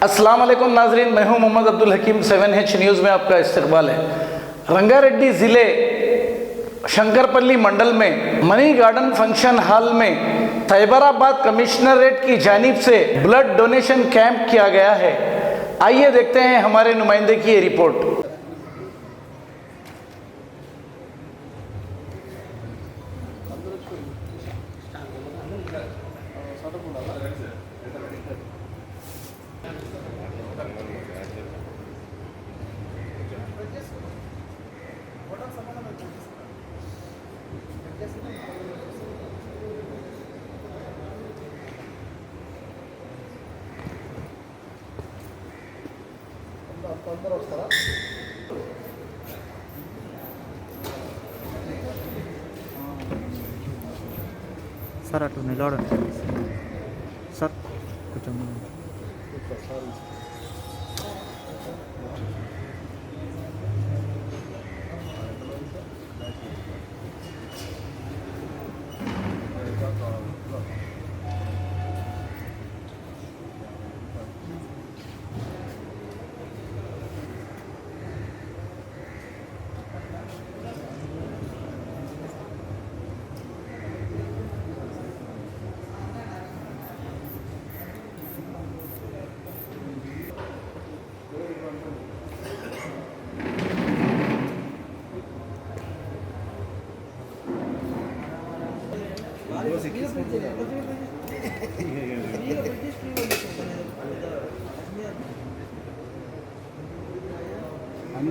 अस्सलाम वालेकुम नाजरीन, मैं हूं मोहम्मद अब्दुल हकीम। 7H न्यूज़ में आपका इस्तकबाल है। रंगारेड्डी ज़िले शंकरपल्ली मंडल में मनी गार्डन फंक्शन हॉल में साइबराबाद कमिश्नरेट की जानिब से ब्लड डोनेशन कैंप किया गया है। आइए देखते हैं हमारे नुमाइंदे की ये रिपोर्ट। సార్ అటు నిలబడండి సార్ కొంచెం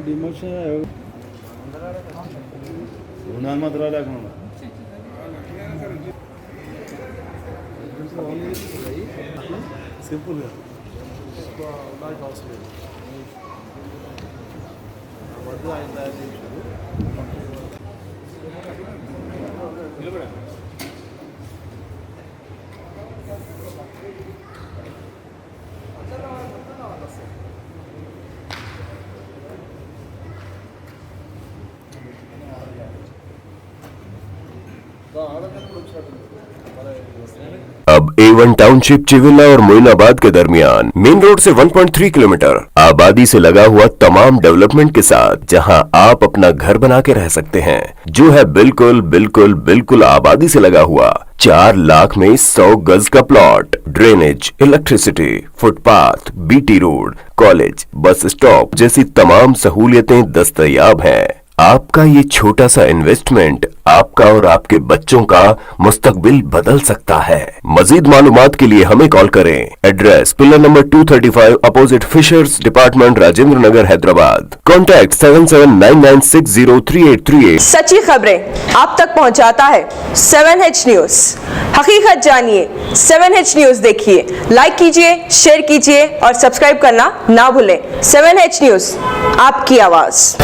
डिमोशन मात्र सिंपल अब A1 टाउनशिप चिविला और मोइनाबाद के दरमियान मेन रोड से 1.3 किलोमीटर आबादी से लगा हुआ तमाम डेवलपमेंट के साथ जहां आप अपना घर बना के रह सकते हैं, जो है बिल्कुल बिल्कुल बिल्कुल आबादी से लगा हुआ। 4 लाख में 100 गज का plot, drainage, electricity, footpath, BT road, college, bus stop जैसी तमाम सहूलियतें दस्तयाब हैं। आपका ये छोटा सा इन्वेस्टमेंट आपका और आपके बच्चों का मुस्तकबिल बदल सकता है। मजीद मालूमात के लिए हमें कॉल करें। Address pillar number 235 opposite fishers department, Rajendra Nagar, Hyderabad. Contact 7799603838। सच्ची खबरें आप तक पहुंचाता है 7H न्यूज। हकीकत जानिए, 7H न्यूज देखिए, लाइक कीजिए, शेयर कीजिए और सब्सक्राइब करना ना भूलें। 7H न्यूज, आपकी आवाज।